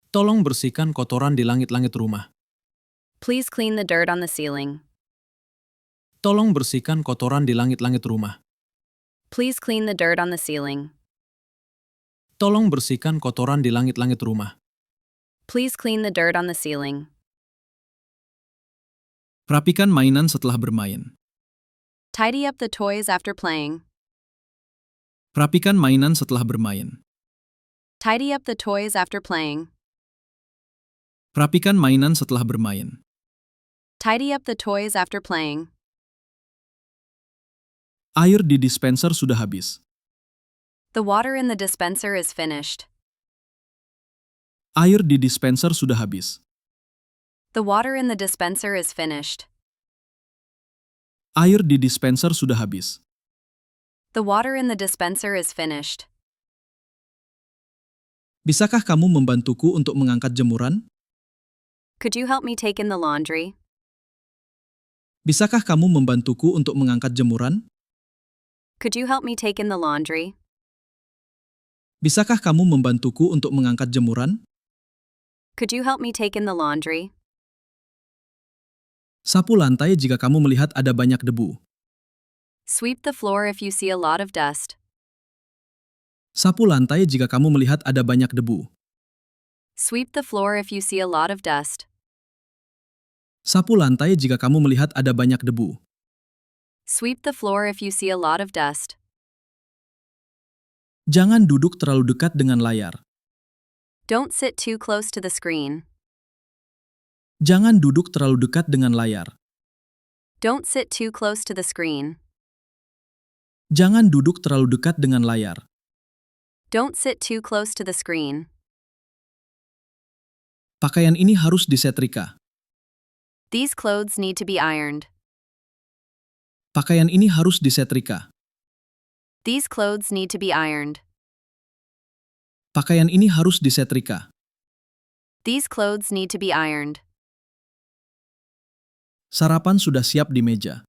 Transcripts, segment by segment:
Tolong bersihkan kotoran di langit-langit rumah. Please clean the dirt on the ceiling. Tolong bersihkan kotoran di langit-langit rumah. Please clean the dirt on the ceiling. Tolong bersihkan kotoran di langit-langit rumah. Please clean the dirt on the ceiling. Rapikan mainan setelah bermain. Tidy up the toys after playing. Rapikan mainan setelah bermain. Tidy up the toys after playing. Rapikan mainan setelah bermain. Tidy up the toys after playing. Air di dispenser sudah habis. The water in the dispenser is finished. Air di dispenser sudah habis. The water in the dispenser is finished. Air di dispenser sudah habis. The water in the dispenser is finished. Bisakah kamu membantuku untuk mengangkat jemuran? Could you help me take in the laundry? Bisakah kamu membantuku untuk mengangkat jemuran? Could you help me take in the laundry? Bisakah kamu membantuku untuk mengangkat jemuran? Could you help me take in the laundry? Sapu lantai jika kamu melihat ada banyak debu. Sweep the floor if you see a lot of dust. Sapu lantai jika kamu melihat ada banyak debu. Sweep the floor if you see a lot of dust. Sapu lantai jika kamu melihat ada banyak debu. Sweep the floor if you see a lot of dust. Jangan duduk terlalu dekat dengan layar. Don't sit too close to the screen. Jangan duduk terlalu dekat dengan layar. Don't sit too close to the screen. Jangan duduk terlalu dekat dengan layar. Don't sit too close to the screen. Pakaian ini harus disetrika. These clothes need to be ironed. Pakaian ini harus disetrika. These clothes need to be ironed. Pakaian ini harus disetrika. These clothes need to be ironed. Sarapan sudah siap di meja.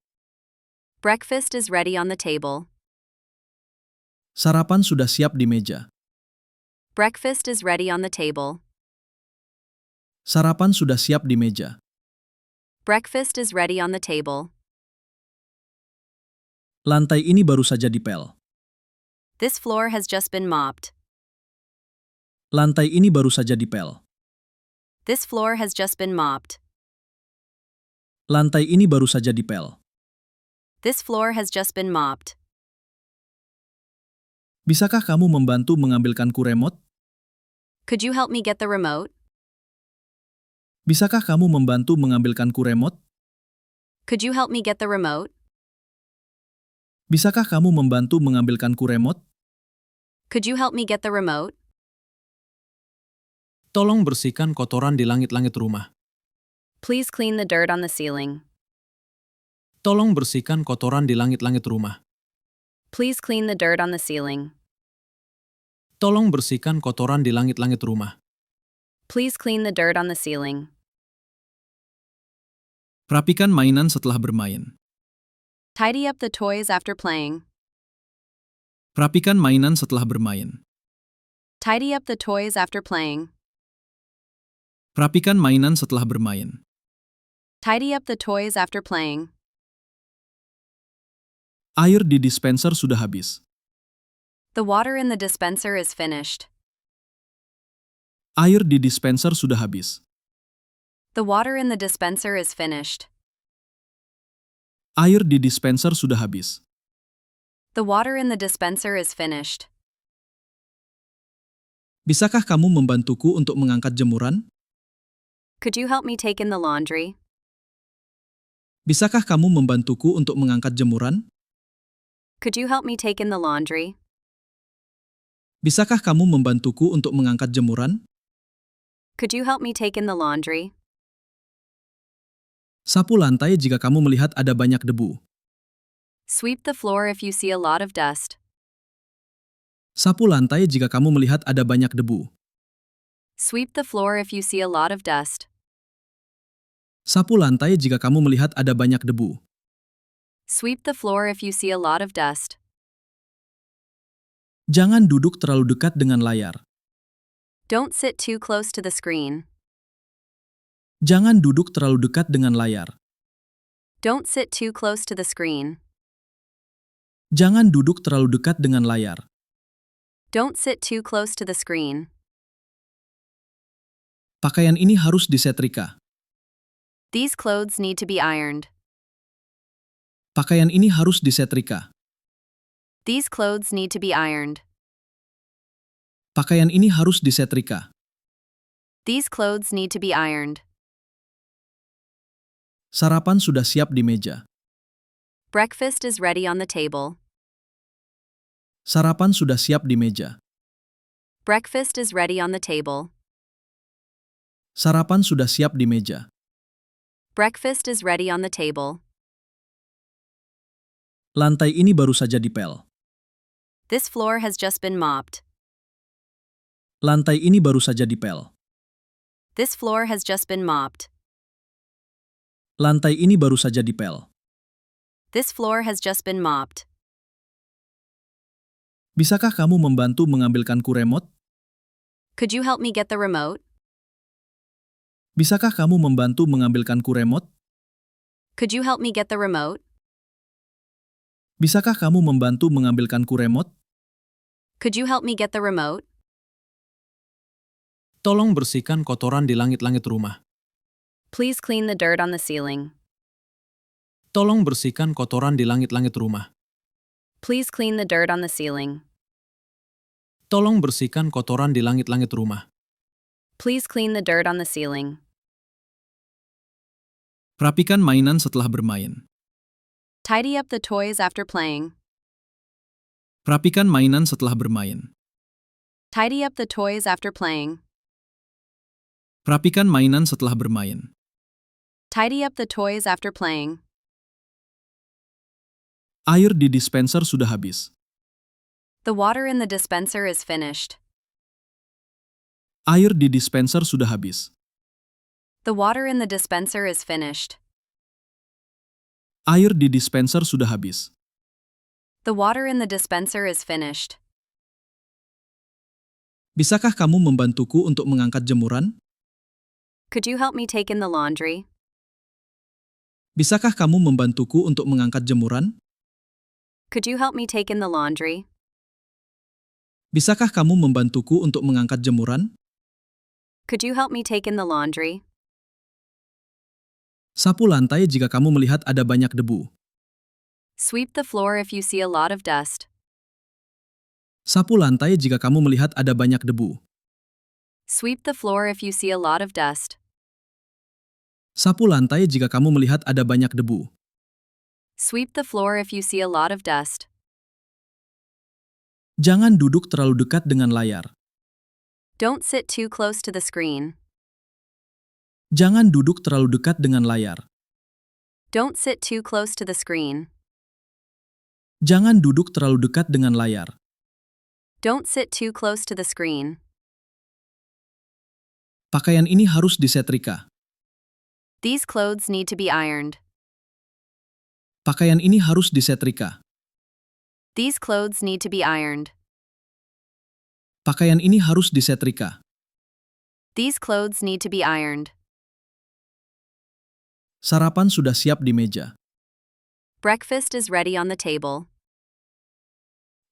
Breakfast is ready on the table. Sarapan sudah siap di meja. Breakfast is ready on the table. Sarapan sudah siap di meja. Breakfast is ready on the table. Lantai ini baru saja dipel. This floor has just been mopped. Lantai ini baru saja dipel. This floor has just been mopped. Lantai ini baru saja dipel. This floor has just been mopped. Bisakah kamu membantu mengambilkanku remote? Could you help me get the remote? Bisakah kamu membantu mengambilkanku remote? Could you help me get the remote? Bisakah kamu membantu mengambilkanku remote? Could you help me get the remote? Tolong bersihkan kotoran di langit-langit rumah. Please clean the dirt on the ceiling. Tolong bersihkan kotoran di langit-langit rumah. Please clean the dirt on the ceiling. Tolong bersihkan kotoran di langit-langit rumah. Please clean the dirt on the ceiling. Rapikan mainan setelah bermain. Tidy up the toys after playing. Rapikan mainan setelah bermain. Tidy up the toys after playing. Rapikan mainan setelah bermain. Tidy up the toys after playing. Air di dispenser sudah habis. The water in the dispenser is finished. Air di dispenser sudah habis. The water in the dispenser is finished. Air di dispenser sudah habis. The water in the dispenser is finished. Bisakah kamu membantuku untuk mengangkat jemuran? Could you help me take in the laundry? Bisakah kamu membantuku untuk mengangkat jemuran? Could you help me take in the laundry? Bisakah kamu membantuku untuk mengangkat jemuran? Could you help me take in the laundry? Sapu lantai jika kamu melihat ada banyak debu. Sweep the floor if you see a lot of dust. Sapu lantai jika kamu melihat ada banyak debu. Sweep the floor if you see a lot of dust. Sapu lantai jika kamu melihat ada banyak debu. Sweep the floor if you see a lot of dust. Jangan duduk terlalu dekat dengan layar. Don't sit too close to the screen. Jangan duduk terlalu dekat dengan layar. Don't sit too close to the screen. Jangan duduk terlalu dekat dengan layar. Don't sit too close to the screen. Pakaian ini harus disetrika. These clothes need to be ironed. Pakaian ini harus disetrika. These clothes need to be ironed. Pakaian ini harus disetrika. These clothes need to be ironed. Sarapan sudah siap di meja. Breakfast is ready on the table. Sarapan sudah siap di meja. Breakfast is ready on the table. Sarapan sudah siap di meja. Breakfast is ready on the table. Lantai ini baru saja dipel. This floor has just been mopped. Lantai ini baru saja dipel. This floor has just been mopped. Lantai ini baru saja dipel. This floor has just been mopped. Bisakah kamu membantu mengambilkanku remote? Could you help me get the remote? Bisakah kamu membantu mengambilkanku remote? Could you help me get the remote? Bisakah kamu membantu mengambilkanku remote? Could you help me get the remote? Tolong bersihkan kotoran di langit-langit rumah. Please clean the dirt on the ceiling. Tolong bersihkan kotoran di langit-langit rumah. Please clean the dirt on the ceiling. Tolong bersihkan kotoran di langit-langit rumah. Please clean the dirt on the ceiling. Rapikan mainan setelah bermain. Tidy up the toys after playing. Rapikan mainan setelah bermain. Tidy up the toys after playing. Rapikan mainan setelah bermain. Tidy up the toys after playing. Air di dispenser sudah habis. The water in the dispenser is finished. Air di dispenser sudah habis. The water in the dispenser is finished. Air di dispenser sudah habis. The water in the dispenser is finished. Bisakah kamu membantuku untuk mengangkat jemuran? Could you help me take in the laundry? Bisakah kamu membantuku untuk mengangkat jemuran? Could you help me take in the laundry? Bisakah kamu membantuku untuk mengangkat jemuran? Could you help me take in the laundry? Sapu lantai jika kamu melihat ada banyak debu. Sweep the floor if you see a lot of dust. Sapu lantai jika kamu melihat ada banyak debu. Sweep the floor if you see a lot of dust. Sapu lantai jika kamu melihat ada banyak debu. Sweep the floor if you see a lot of dust. Jangan duduk terlalu dekat dengan layar. Don't sit too close to the screen. Jangan duduk terlalu dekat dengan layar. Don't sit too close to the screen. Jangan duduk terlalu dekat dengan layar. Don't sit too close to the screen. Pakaian ini harus disetrika. These clothes need to be ironed. Pakaian ini harus disetrika. These clothes need to be ironed. Pakaian ini harus disetrika. These clothes need to be ironed. Sarapan sudah siap di meja. Breakfast is ready on the table.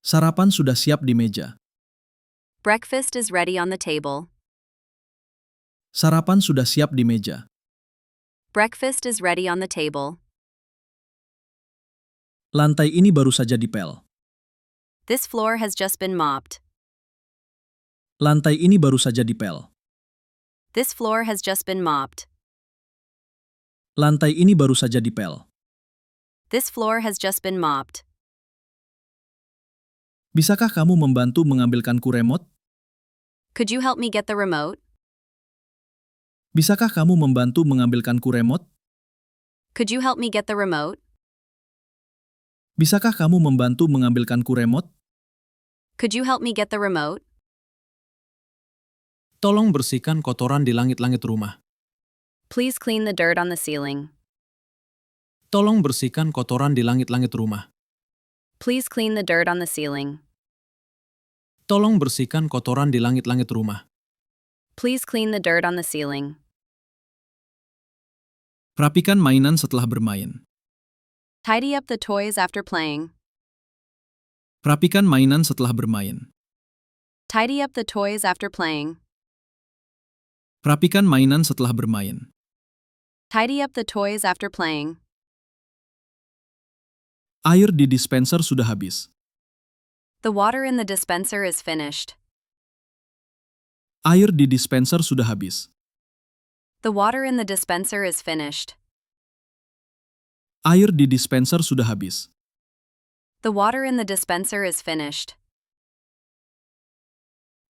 Sarapan sudah siap di meja. Breakfast is ready on the table. Sarapan sudah siap di meja. Breakfast is ready on the table. Lantai ini baru saja dipel. This floor has just been mopped. Lantai ini baru saja dipel. This floor has just been mopped. Lantai ini baru saja dipel. This floor has just been mopped. Bisakah kamu membantu mengambilkanku remote? Could you help me get the remote? Bisakah kamu membantu mengambilkanku remote? Could you help me get the remote? Bisakah kamu membantu mengambilkanku remote? Could you help me get the remote? Tolong bersihkan kotoran di langit-langit rumah. Please clean the dirt on the ceiling. Tolong bersihkan kotoran di langit-langit rumah. Please clean the dirt on the ceiling. Tolong bersihkan kotoran di langit-langit rumah. Please clean the dirt on the ceiling. Rapikan mainan setelah bermain. Tidy up the toys after playing. Rapikan mainan setelah bermain. Tidy up the toys after playing. Rapikan mainan setelah bermain. Tidy up the toys after playing. Air di dispenser sudah habis. The water in the dispenser is finished. Air di dispenser sudah habis. The water in the dispenser is finished. Air di dispenser sudah habis. The water in the dispenser is finished.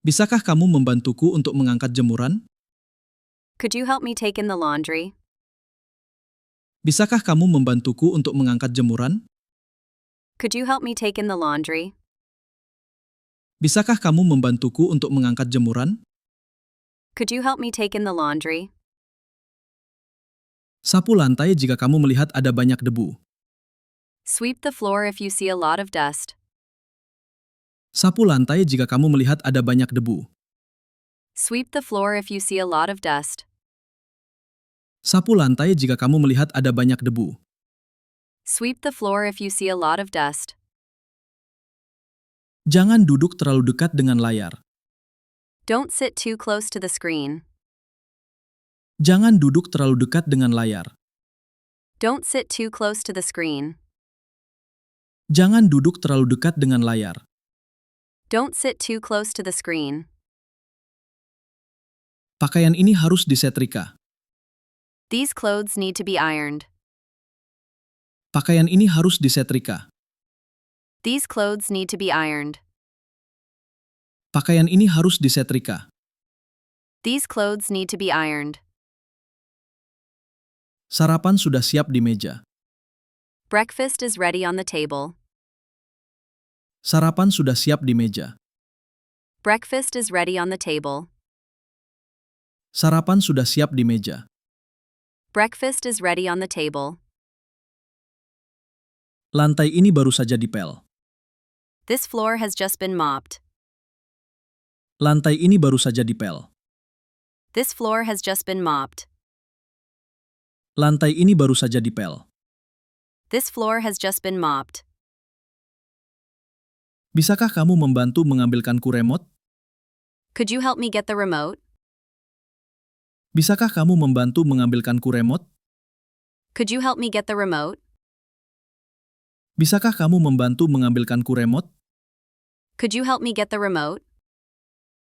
Bisakah kamu membantuku untuk mengangkat jemuran? Could you help me take in the laundry? Bisakah kamu membantuku untuk mengangkat jemuran? Could you help me take in the laundry? Bisakah kamu membantuku untuk mengangkat jemuran? Could you help me take in the laundry? Sapu lantai jika kamu melihat ada banyak debu. Sweep the floor if you see a lot of dust. Sapu lantai jika kamu melihat ada banyak debu. Sweep the floor if you see a lot of dust. Sapu lantai jika kamu melihat ada banyak debu. Sweep the floor if you see a lot of dust. Jangan duduk terlalu dekat dengan layar. Don't sit too close to the screen. Jangan duduk terlalu dekat dengan layar. Don't sit too close to the screen. Jangan duduk terlalu dekat dengan layar. Don't sit too close to the screen. Pakaian ini harus disetrika. These clothes need to be ironed. Pakaian ini harus disetrika. These clothes need to be ironed. Pakaian ini harus disetrika. These clothes need to be ironed. Sarapan sudah siap di meja. Breakfast is ready on the table. Sarapan sudah siap di meja. Breakfast is ready on the table. Sarapan sudah siap di meja. Breakfast is ready on the table. Lantai ini baru saja dipel. This floor has just been mopped. Lantai ini baru saja dipel. This floor has just been mopped. Lantai ini baru saja dipel. This floor has just been mopped. Bisakah kamu membantu mengambilkanku remote? Could you help me get the remote? Bisakah kamu membantu mengambilkanku remote? Could you help me get the remote? Bisakah kamu membantu mengambilkanku remote? Could you help me get the remote?